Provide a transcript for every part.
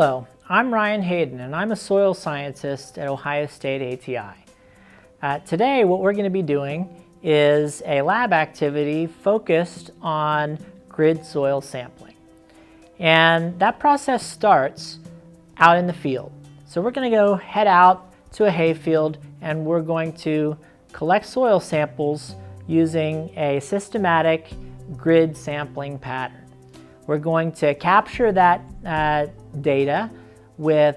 Hello, I'm Ryan Hayden and I'm a soil scientist at Ohio State ATI. Today what we're going to be doing is a lab activity focused on grid soil sampling. And that process starts out in the field. So we're going to go head out to a hayfield and we're going to collect soil samples using a systematic grid sampling pattern. We're going to capture that data with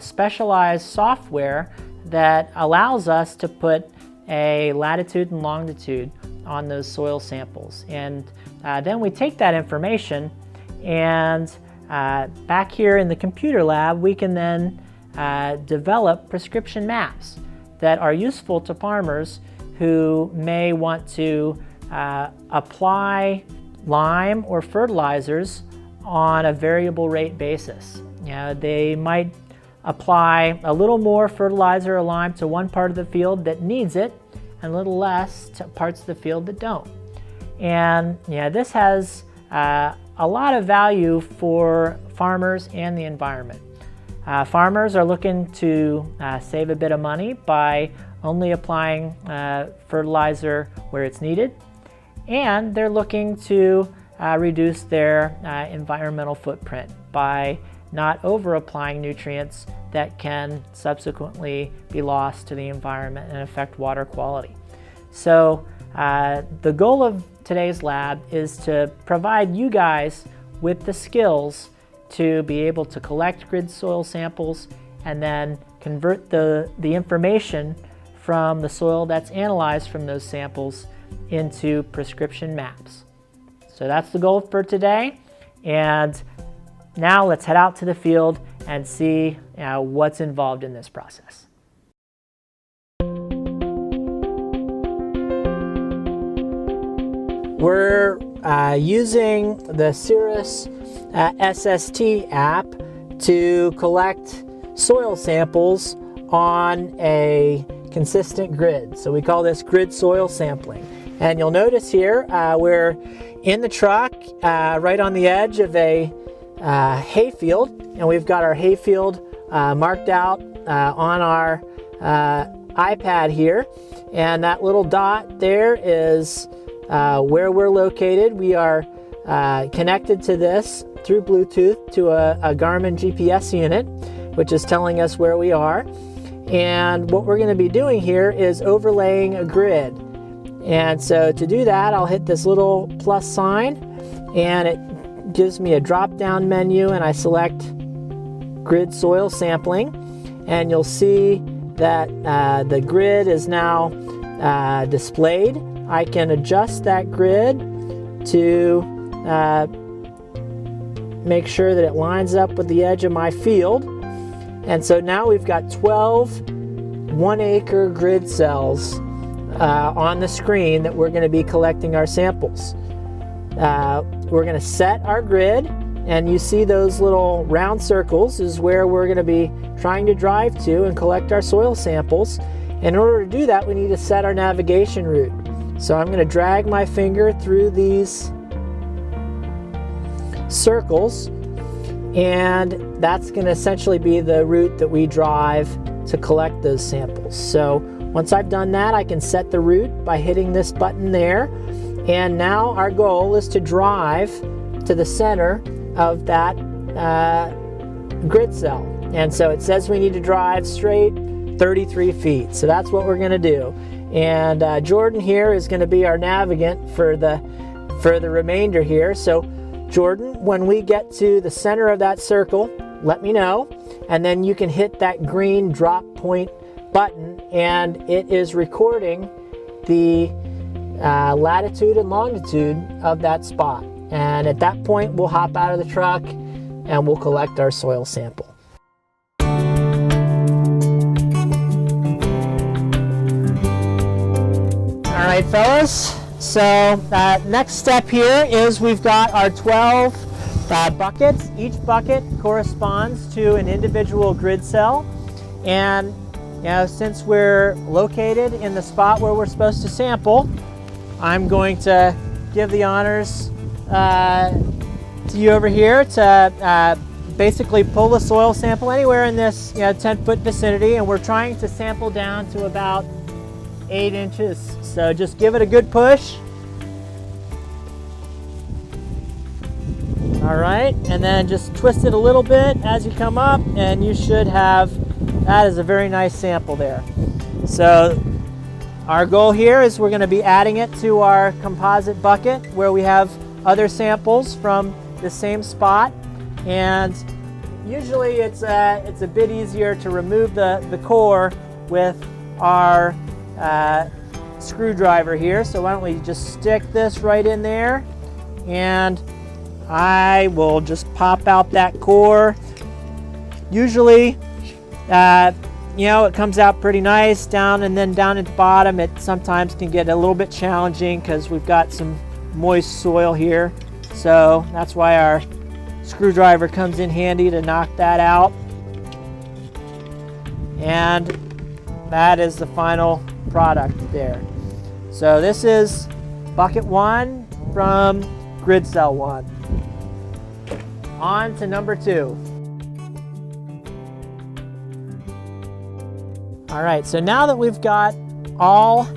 specialized software that allows us to put a latitude and longitude on those soil samples. And then we take that information and back here in the computer lab, we can then develop prescription maps that are useful to farmers who may want to apply lime or fertilizers on a variable rate basis. They might apply a little more fertilizer or lime to one part of the field that needs it and a little less to parts of the field that don't. And this has a lot of value for farmers and the environment. Farmers are looking to save a bit of money by only applying fertilizer where it's needed, and they're looking to reduce their environmental footprint by not over applying nutrients that can subsequently be lost to the environment and affect water quality. So the goal of today's lab is to provide you guys with the skills to be able to collect grid soil samples and then convert the information from the soil that's analyzed from those samples into prescription maps. So that's the goal for today. And now let's head out to the field and see what's involved in this process. We're using the Cirrus SST app to collect soil samples on a consistent grid. So we call this grid soil sampling. And you'll notice here we're in the truck right on the edge of a hayfield, and we've got our hayfield marked out on our iPad here, and that little dot there is where we're located. We are connected to this through Bluetooth to a Garmin GPS unit, which is telling us where we are. And what we're going to be doing here is overlaying a grid. And so to do that, I'll hit this little plus sign and it gives me a drop-down menu, and I select grid soil sampling, and you'll see that the grid is now displayed. I can adjust that grid to make sure that it lines up with the edge of my field. And so now we've got 12 1-acre grid cells on the screen that we're going to be collecting our samples. We're going to set our grid, and you see those little round circles is where we're going to be trying to drive to and collect our soil samples. In order to do that, we need to set our navigation route. So I'm going to drag my finger through these circles, and that's going to essentially be the route that we drive to collect those samples. So once I've done that, I can set the route by hitting this button there. And now our goal is to drive to the center of that grid cell. And so it says we need to drive straight 33 feet. So that's what we're going to do. And Jordan here is going to be our navigant for the remainder here. So Jordan, when we get to the center of that circle, let me know, and then you can hit that green drop point button, and it is recording the latitude and longitude of that spot. And at that point, we'll hop out of the truck and we'll collect our soil sample. All right, fellas. So next step here is we've got our 12 buckets. Each bucket corresponds to an individual grid cell. And since we're located in the spot where we're supposed to sample, I'm going to give the honors to you over here to basically pull the soil sample anywhere in this 10-foot vicinity, and we're trying to sample down to about 8 inches. So just give it a good push. All right, and then just twist it a little bit as you come up, and you should have, that is a very nice sample there. So our goal here is we're going to be adding it to our composite bucket where we have other samples from the same spot, and usually it's a bit easier to remove the core with our screwdriver here. So why don't we just stick this right in there, and I will just pop out that core. Usually, it comes out pretty nice down, and then down at the bottom it sometimes can get a little bit challenging because we've got some moist soil here. So that's why our screwdriver comes in handy to knock that out. And that is the final product there. So this is bucket 1 from grid cell 1. On to number 2. All right, so now that we've got all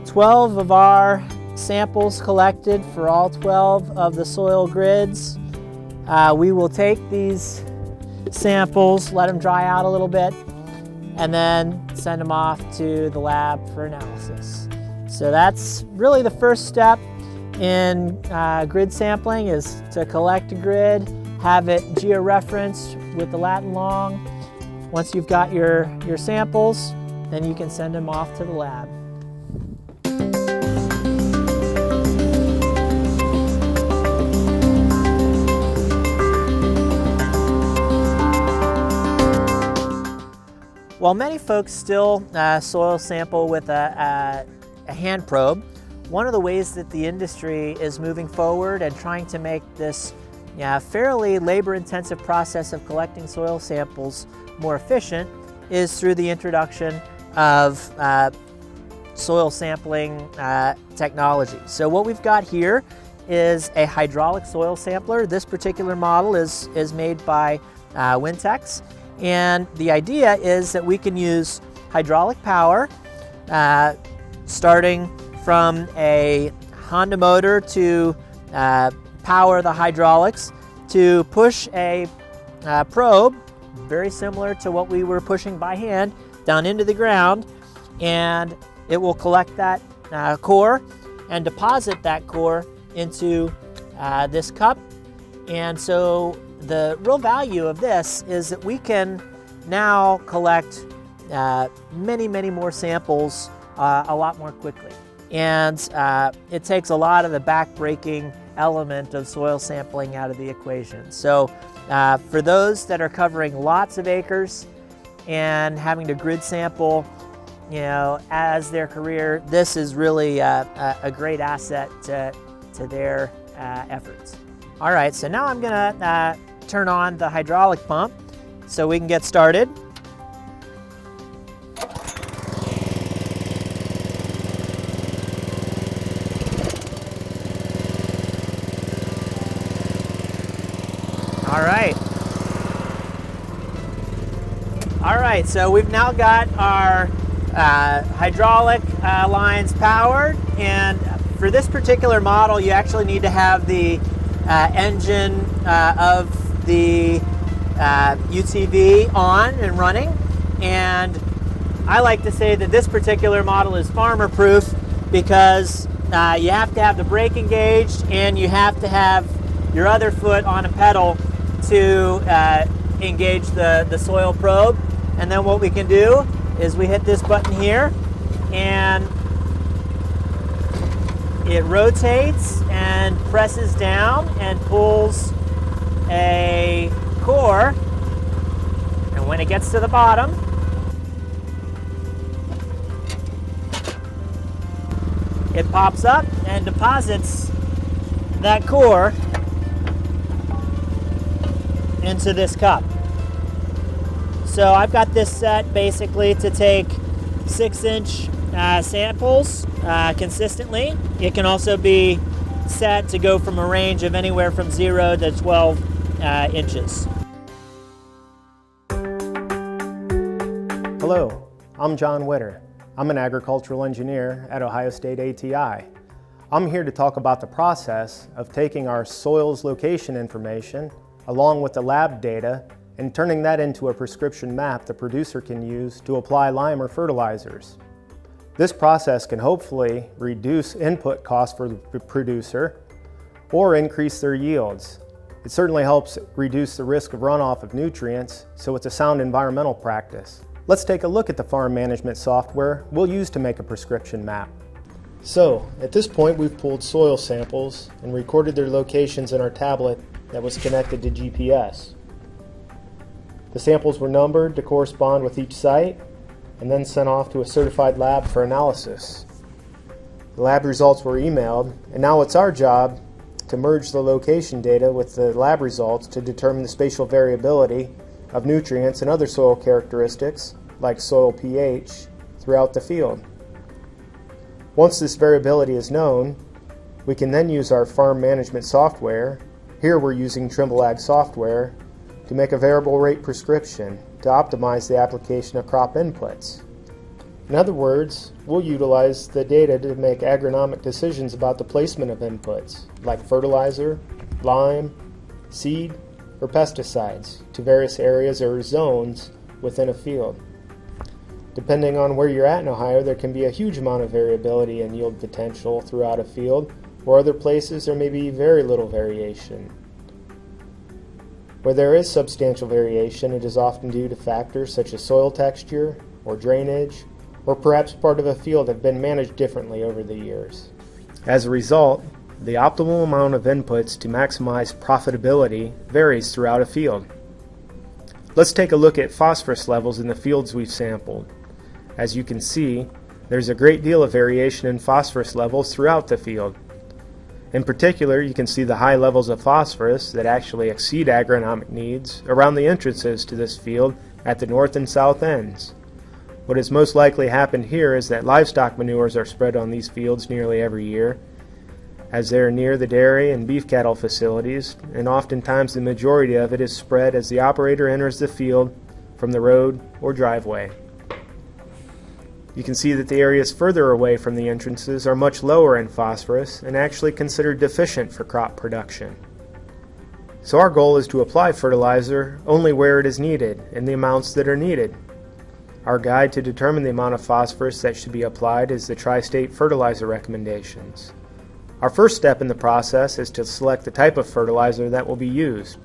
12 of our samples collected for all 12 of the soil grids, we will take these samples, let them dry out a little bit, and then send them off to the lab for analysis. So that's really the first step in grid sampling, is to collect a grid, have it georeferenced with the lat and long. Once you've got your samples, then you can send them off to the lab. While many folks still soil sample with a hand probe, one of the ways that the industry is moving forward and trying to make this fairly labor-intensive process of collecting soil samples more efficient is through the introduction of soil sampling technology. So what we've got here is a hydraulic soil sampler. This particular model is made by Wintex, and the idea is that we can use hydraulic power starting from a Honda motor to power the hydraulics to push a probe, very similar to what we were pushing by hand, down into the ground, and it will collect that core and deposit that core into this cup. And so the real value of this is that we can now collect many more samples a lot more quickly. And it takes a lot of the back-breaking element of soil sampling out of the equation. So for those that are covering lots of acres and having to grid sample, as their career, this is really a great asset to their efforts. All right, so now I'm gonna turn on the hydraulic pump so we can get started. All right, so we've now got our hydraulic lines powered, and for this particular model, you actually need to have the engine of the UTV on and running. And I like to say that this particular model is farmer proof because you have to have the brake engaged and you have to have your other foot on a pedal to engage the soil probe. And then what we can do is we hit this button here and it rotates and presses down and pulls a core, and when it gets to the bottom, it pops up and deposits that core into this cup. So I've got this set basically to take 6-inch samples consistently. It can also be set to go from a range of anywhere from 0 to 12 inches. Hello, I'm John Witter. I'm an agricultural engineer at Ohio State ATI. I'm here to talk about the process of taking our soils location information along with the lab data and turning that into a prescription map the producer can use to apply lime or fertilizers. This process can hopefully reduce input costs for the producer or increase their yields. It certainly helps reduce the risk of runoff of nutrients, so it's a sound environmental practice. Let's take a look at the farm management software we'll use to make a prescription map. So, at this point we've pulled soil samples and recorded their locations in our tablet that was connected to GPS. The samples were numbered to correspond with each site and then sent off to a certified lab for analysis. The lab results were emailed, and now it's our job to merge the location data with the lab results to determine the spatial variability of nutrients and other soil characteristics, like soil pH, throughout the field. Once this variability is known, we can then use our farm management software, here we're using Trimble Ag software, to make a variable rate prescription to optimize the application of crop inputs. In other words, we'll utilize the data to make agronomic decisions about the placement of inputs, like fertilizer, lime, seed, or pesticides, to various areas or zones within a field. Depending on where you're at in Ohio, there can be a huge amount of variability in yield potential throughout a field, or other places there may be very little variation. Where there is substantial variation, it is often due to factors such as soil texture or drainage, or perhaps part of a field have been managed differently over the years. As a result, the optimal amount of inputs to maximize profitability varies throughout a field. Let's take a look at phosphorus levels in the fields we've sampled. As you can see, there's a great deal of variation in phosphorus levels throughout the field. In particular, you can see the high levels of phosphorus that actually exceed agronomic needs around the entrances to this field at the north and south ends. What has most likely happened here is that livestock manures are spread on these fields nearly every year, as they are near the dairy and beef cattle facilities, and oftentimes the majority of it is spread as the operator enters the field from the road or driveway. You can see that the areas further away from the entrances are much lower in phosphorus and actually considered deficient for crop production. So our goal is to apply fertilizer only where it is needed and the amounts that are needed. Our guide to determine the amount of phosphorus that should be applied is the Tri-State fertilizer recommendations. Our first step in the process is to select the type of fertilizer that will be used.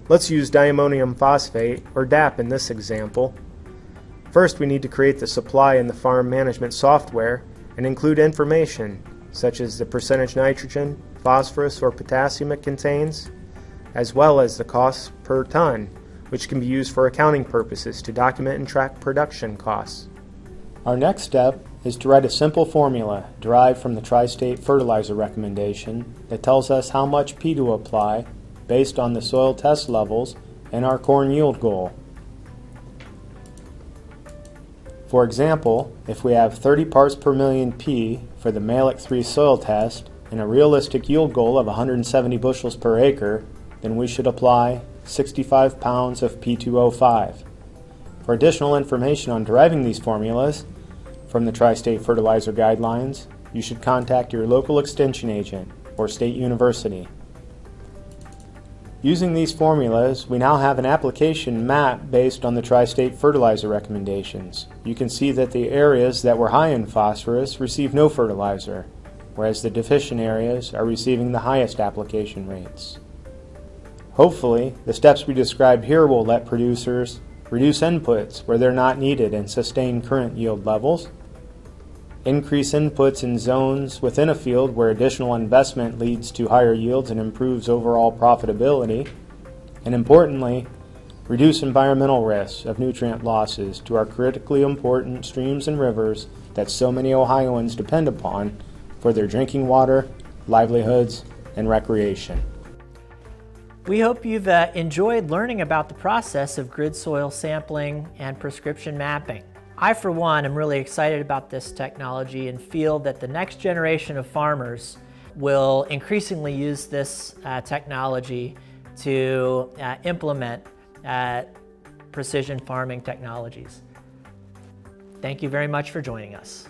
Let's use diammonium phosphate, or DAP in this example. First, we need to create the supply in the farm management software and include information such as the percentage nitrogen, phosphorus, or potassium it contains, as well as the cost per ton, which can be used for accounting purposes to document and track production costs. Our next step is to write a simple formula derived from the Tri-State fertilizer recommendation that tells us how much P to apply based on the soil test levels and our corn yield goal. For example, if we have 30 parts per million P for the Malick 3 soil test and a realistic yield goal of 170 bushels per acre, then we should apply 65 pounds of P2O5. For additional information on deriving these formulas from the Tri-State Fertilizer Guidelines, you should contact your local extension agent or state university. Using these formulas, we now have an application map based on the Tri-State fertilizer recommendations. You can see that the areas that were high in phosphorus receive no fertilizer, whereas the deficient areas are receiving the highest application rates. Hopefully, the steps we described here will let producers reduce inputs where they're not needed and sustain current yield levels, increase inputs in zones within a field where additional investment leads to higher yields and improves overall profitability, and importantly, reduce environmental risks of nutrient losses to our critically important streams and rivers that so many Ohioans depend upon for their drinking water, livelihoods, and recreation. We hope you've enjoyed learning about the process of grid soil sampling and prescription mapping. I, for one, am really excited about this technology and feel that the next generation of farmers will increasingly use this technology to implement precision farming technologies. Thank you very much for joining us.